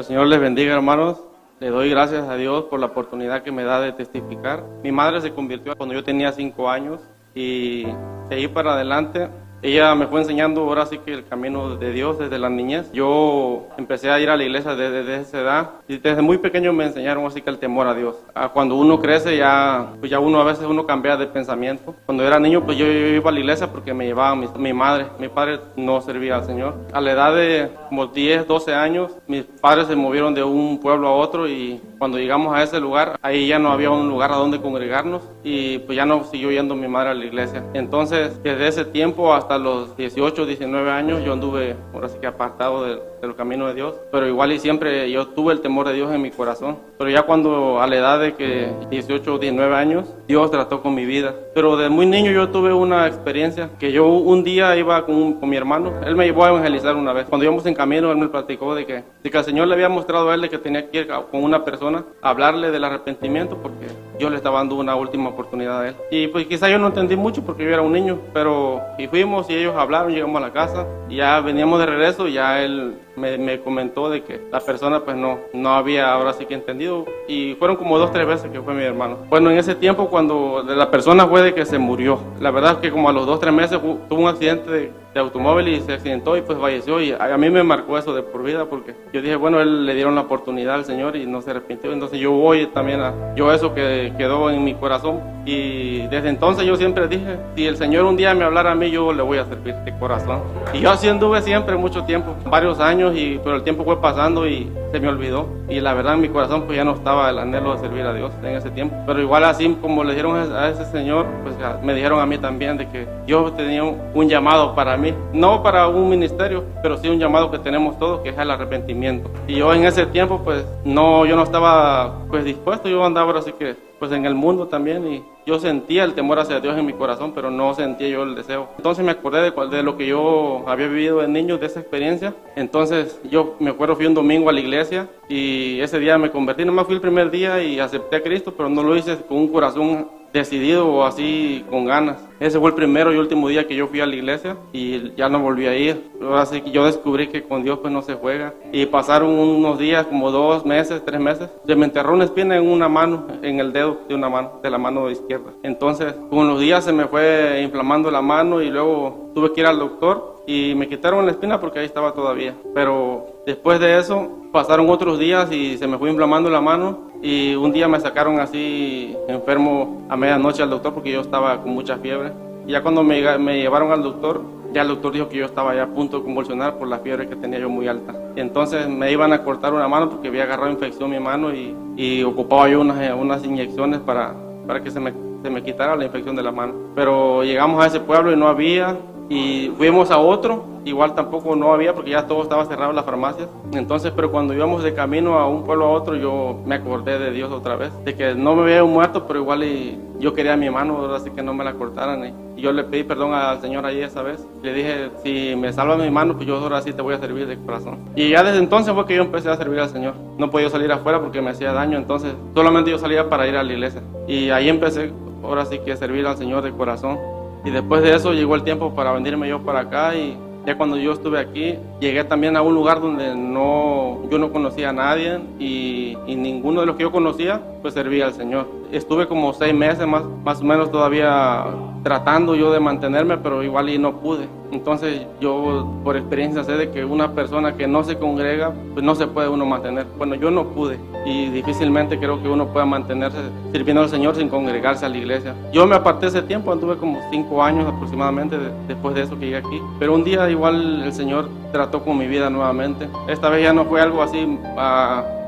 Señor les bendiga, hermanos. Le doy gracias a Dios por la oportunidad que me da de testificar. Mi madre se convirtió cuando yo tenía 5 años y de ahí para adelante ella me fue enseñando ahora sí que el camino de Dios desde la niñez. Yo empecé a ir a la iglesia desde esa edad y desde muy pequeño me enseñaron así que el temor a Dios. Cuando uno crece pues ya uno a veces cambia de pensamiento. Cuando era niño pues yo iba a la iglesia porque me llevaba mi madre. Mi padre no servía al Señor. A la edad de como 10, 12 años mis padres se movieron de un pueblo a otro y cuando llegamos a ese lugar, ahí ya no había un lugar a donde congregarnos y pues ya no siguió yendo mi madre a la iglesia. Entonces, desde ese tiempo hasta los 18, 19 años, yo anduve, ahora sí que apartado del camino de Dios, pero igual y siempre yo tuve el temor de Dios en mi corazón. Pero ya cuando a la edad de que 18 o 19 años, Dios trató con mi vida. Pero de muy niño yo tuve una experiencia que yo un día iba con mi hermano, él me llevó a evangelizar una vez. Cuando íbamos en camino, él me platicó de que el Señor le había mostrado a él de que tenía que ir con una persona a hablarle del arrepentimiento porque yo le estaba dando una última oportunidad a él. Y pues quizá yo no entendí mucho porque yo era un niño, pero y fuimos y ellos hablaron, llegamos a la casa y ya veníamos de regreso, ya él me comentó de que la persona pues no había ahora sí que entendido y fueron como 2, 3 veces que fue mi hermano. Bueno, en ese tiempo cuando la persona fue de que se murió, la verdad es que como a los 2, 3 meses tuvo un accidente de automóvil y se accidentó y pues falleció y a mí me marcó eso de por vida porque yo dije, bueno, él le dieron la oportunidad al Señor y no se arrepintió, entonces yo voy también yo eso que quedó en mi corazón y desde entonces yo siempre dije, si el Señor un día me hablara a mí, yo le voy a servir de corazón. Y yo así anduve siempre mucho tiempo, varios años, pero el tiempo fue pasando y se me olvidó y la verdad en mi corazón pues ya no estaba el anhelo de servir a Dios en ese tiempo, pero igual así como le dijeron a ese señor, pues me dijeron a mí también de que Dios tenía un llamado para mí, no para un ministerio, pero sí un llamado que tenemos todos, que es el arrepentimiento. Y yo en ese tiempo pues yo no estaba pues dispuesto, yo andaba así que pues en el mundo también y yo sentía el temor hacia Dios en mi corazón, pero no sentía yo el deseo. Entonces me acordé de lo que yo había vivido de niño, de esa experiencia. Entonces yo me acuerdo, fui un domingo a la iglesia y ese día me convertí. Nomás fui el primer día y acepté a Cristo, pero no lo hice con un corazón decidido o así con ganas. Ese fue el primero y último día que yo fui a la iglesia y ya no volví a ir. Ahora sí que yo descubrí que con Dios pues no se juega. Y pasaron unos días, como 2 meses, 3 meses, se me enterró una espina en una mano, en el dedo de una mano, de la mano izquierda. Entonces con los días se me fue inflamando la mano y luego tuve que ir al doctor y me quitaron la espina porque ahí estaba todavía. Pero después de eso pasaron otros días y se me fue inflamando la mano y un día me sacaron así enfermo a medianoche al doctor porque yo estaba con mucha fiebre. Y ya cuando me llevaron al doctor, ya el doctor dijo que yo estaba ya a punto de convulsionar por la fiebre que tenía yo muy alta. Entonces me iban a cortar una mano porque había agarrado infección mi mano y ocupaba yo unas inyecciones para que se me quitara la infección de la mano. Pero llegamos a ese pueblo y no había. Y fuimos a otro, igual tampoco no había porque ya todo estaba cerrado en las farmacias. Entonces, pero cuando íbamos de camino a un pueblo a otro, yo me acordé de Dios otra vez, de que no me había muerto, pero igual yo quería a mi mano, así que no me la cortaran. Y yo le pedí perdón al Señor ahí esa vez. Le dije, si me salva mi mano, pues yo ahora sí te voy a servir de corazón. Y ya desde entonces fue que yo empecé a servir al Señor. No podía salir afuera porque me hacía daño, entonces solamente yo salía para ir a la iglesia. Y ahí empecé ahora sí que a servir al Señor de corazón. Y después de eso llegó el tiempo para venirme yo para acá y ya cuando yo estuve aquí, llegué también a un lugar donde yo no conocía a nadie y ninguno de los que yo conocía pues servía al Señor. Estuve como 6 meses más o menos todavía tratando yo de mantenerme, pero igual y no pude. Entonces yo por experiencia sé de que una persona que no se congrega, pues no se puede uno mantener. Bueno, yo no pude y difícilmente creo que uno pueda mantenerse sirviendo al Señor sin congregarse a la iglesia. Yo me aparté ese tiempo, anduve como 5 años aproximadamente después de eso que llegué aquí. Pero un día igual el Señor trató con mi vida nuevamente. Esta vez ya no fue algo así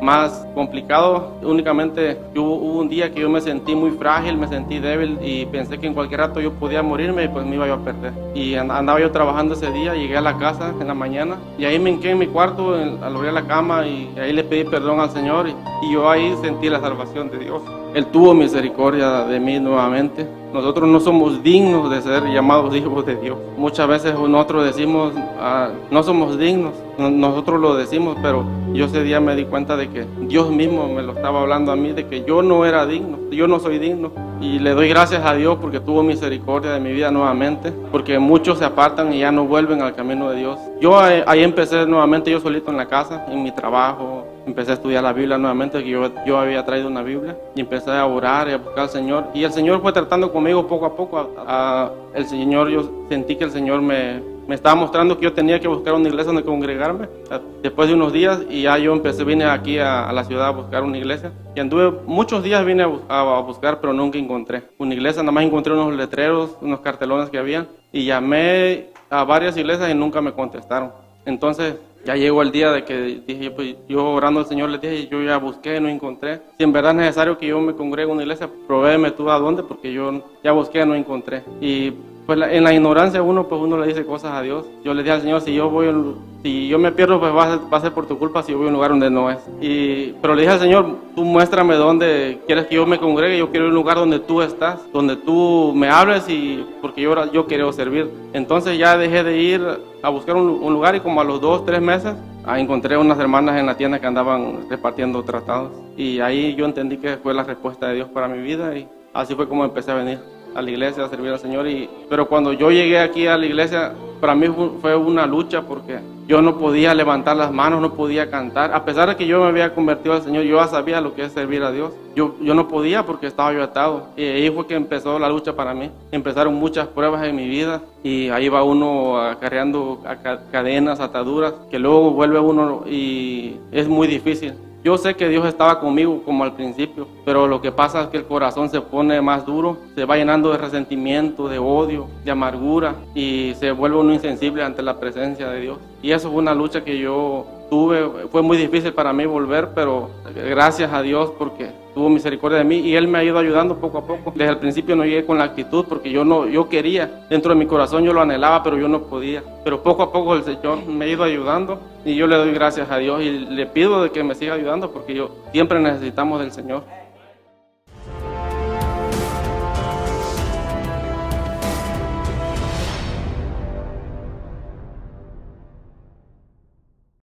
más complicado, únicamente hubo un día que yo me sentí muy frágil, me sentí débil y pensé que en cualquier rato yo podía morirme y pues me iba yo a perder. Y andaba yo trabajando ese día, llegué a la casa en la mañana y ahí me hinqué en mi cuarto, al abrir la cama y ahí le pedí perdón al Señor y yo ahí sentí la salvación de Dios. Él tuvo misericordia de mí nuevamente. Nosotros no somos dignos de ser llamados hijos de Dios. Muchas veces nosotros decimos, no somos dignos, nosotros lo decimos, pero yo ese día me di cuenta de que Dios mismo me lo estaba hablando a mí, de que yo no era digno, yo no soy digno. Y le doy gracias a Dios porque tuvo misericordia de mi vida nuevamente, porque muchos se apartan y ya no vuelven al camino de Dios. Yo ahí empecé nuevamente yo solito en la casa, en mi trabajo, empecé a estudiar la Biblia nuevamente, que yo había traído una Biblia, y empecé a orar y a buscar al Señor. Y el Señor fue tratando conmigo poco a poco. El Señor, yo sentí que el Señor me estaba mostrando que yo tenía que buscar una iglesia donde congregarme. Después de unos días, y ya yo vine aquí a la ciudad a buscar una iglesia. Y anduve muchos días, vine a buscar, pero nunca encontré una iglesia. Nada más encontré unos letreros, unos cartelones que había. Y llamé a varias iglesias y nunca me contestaron. Entonces ya llegó el día de que dije, pues, yo orando al Señor le dije, yo ya busqué, no encontré. Si en verdad es necesario que yo me congregue en una iglesia, provéeme tú a dónde, porque yo ya busqué, no encontré. Y pues en la ignorancia uno le dice cosas a Dios. Yo le dije al Señor, si yo me pierdo, pues va a ser por tu culpa si yo voy a un lugar donde no es. Pero le dije al Señor, tú muéstrame dónde quieres que yo me congregue. Yo quiero ir a un lugar donde tú estás, donde tú me hables, porque yo quiero servir. Entonces ya dejé de ir a buscar un lugar, y como a los 2-3 meses encontré unas hermanas en la tienda que andaban repartiendo tratados. Y ahí yo entendí que fue la respuesta de Dios para mi vida, y así fue como empecé a venir a la iglesia a servir al Señor. Pero cuando yo llegué aquí a la iglesia, para mí fue una lucha, porque yo no podía levantar las manos, no podía cantar. A pesar de que yo me había convertido al Señor, yo ya sabía lo que es servir a Dios. Yo no podía porque estaba yo atado. Y ahí fue que empezó la lucha para mí. Empezaron muchas pruebas en mi vida, y ahí va uno acarreando cadenas, ataduras, que luego vuelve uno, y es muy difícil. Yo sé que Dios estaba conmigo como al principio, pero lo que pasa es que el corazón se pone más duro, se va llenando de resentimiento, de odio, de amargura, y se vuelve uno insensible ante la presencia de Dios. Y eso fue una lucha que yo tuve. Fue muy difícil para mí volver, pero gracias a Dios porque tuvo misericordia de mí, y Él me ha ido ayudando poco a poco. Desde el principio no llegué con la actitud, porque yo quería, dentro de mi corazón yo lo anhelaba, pero yo no podía. Pero poco a poco el Señor me ha ido ayudando, y yo le doy gracias a Dios y le pido de que me siga ayudando, porque siempre necesitamos del Señor.